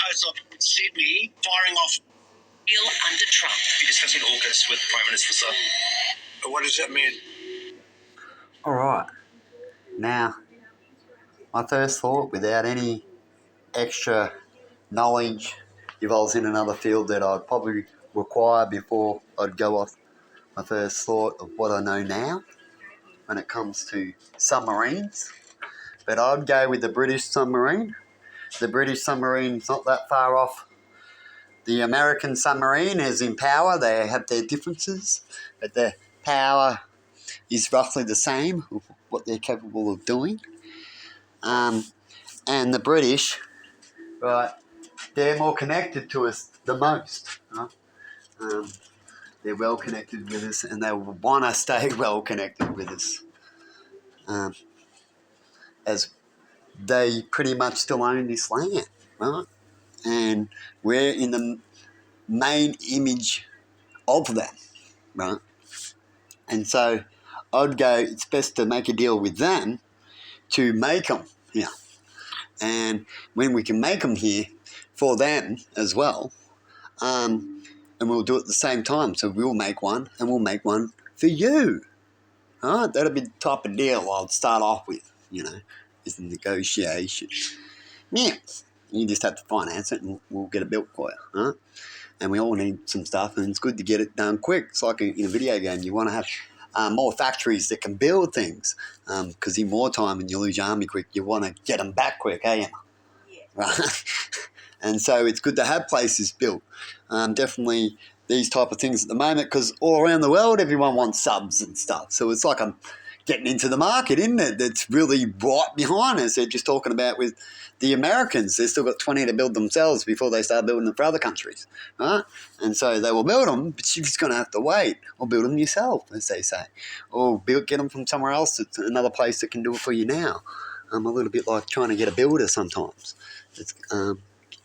coast of Sydney, firing off deal under Trump. Be discussing AUKUS with the Prime Minister, sir. What does that mean? All right. Now, my first thought, without any extra knowledge, if I was in another field that I'd probably require before I'd go off, my first thought of what I know now when it comes to submarines. But I'd go with the British submarine. The British submarine's not that far off. The American submarine is in power. They have their differences, but their power is roughly the same of what they're capable of doing. And the British, right, they're more connected to us the most. Right? They're well connected with us, and they want to stay well connected with us. As they pretty much still own this land, right? And we're in the main image of them, right? And so I'd go, it's best to make a deal with them to make them here. And when we can make them here for them as well, and we'll do it at the same time. So we'll make one, and we'll make one for you. All right? That'll be the type of deal I'll start off with, is the negotiation. Yeah. You just have to finance it, and we'll get it built for you. Huh? And we all need some stuff, and it's good to get it done quick. It's like in a video game. You want to have more factories that can build things, because in wartime, when you lose your army quick, you want to get them back quick, eh? Yeah. Right? And so it's good to have places built. Definitely these type of things at the moment, because all around the world, everyone wants subs and stuff. So it's like I'm getting into the market, isn't it? That's really right behind us. They're just talking about with the Americans. They've still got 20 to build themselves before they start building them for other countries, right? And so they will build them, but you're just going to have to wait, or build them yourself, as they say, or get them from somewhere else. It's another place that can do it for you now. A little bit like trying to get a builder sometimes. It's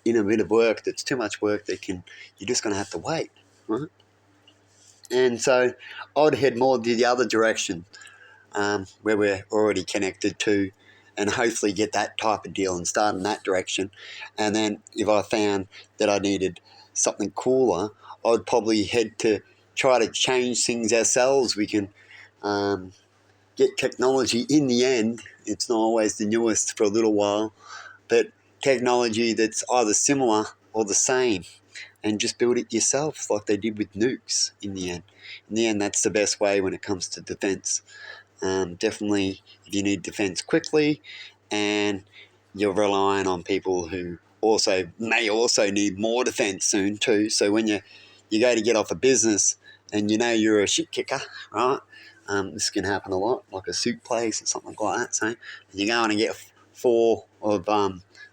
in a bit of work that's too much work you're just going to have to wait, right? And so I'd head more the other direction, where we're already connected to, and hopefully get that type of deal and start in that direction. And then if I found that I needed something cooler, I'd probably head to try to change things ourselves. We can get technology in the end. It's not always the newest for a little while, but technology that's either similar or the same, and just build it yourself like they did with nukes in the end. In the end, that's the best way when it comes to defense. Definitely, if you need defense quickly, and you're relying on people who may also need more defense soon too. So when you go to get off a business and you're a shit kicker, right? This can happen a lot, like a suit place or something like that. So you're going to get 4 of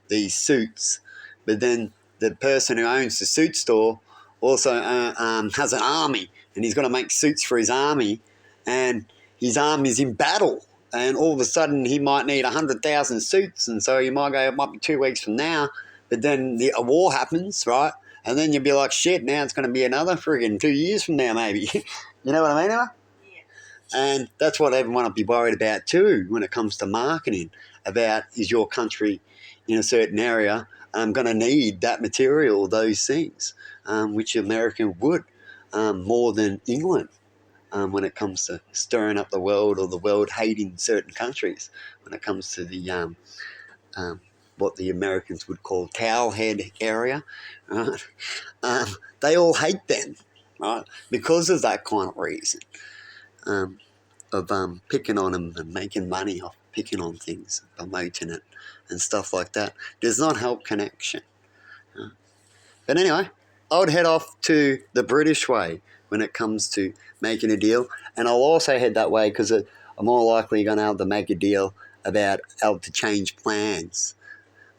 these suits, but then the person who owns the suit store also has an army, and he's got to make suits for his army, and his army's in battle, and all of a sudden he might need 100,000 suits, and so it might be 2 weeks from now, but then a war happens, right? And then you'll be like, shit, now it's going to be another friggin' 2 years from now maybe. You know what I mean, Emma? Yeah. And that's what everyone will be worried about too when it comes to marketing, about is your country in a certain area going to need that material, those things, which America would more than England. When it comes to stirring up the world, or the world hating certain countries, when it comes to the what the Americans would call towelhead area, right? They all hate them, right? Because of that kind of reason, of picking on them and making money off picking on things, promoting it and stuff like that. Does not help connection. But anyway, I would head off to the British way when it comes to making a deal. And I'll also head that way because I'm more likely going to be able to make a deal about able to change plans.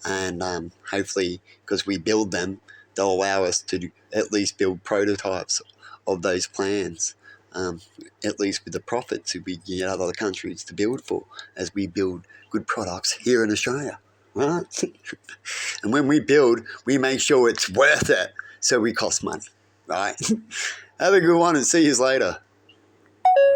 And hopefully, because we build them, they'll allow us to at least build prototypes of those plans, at least with the profits if we get other countries to build for, as we build good products here in Australia. Right? And when we build, we make sure it's worth it, so we cost money. Right? Have a good one and see you later.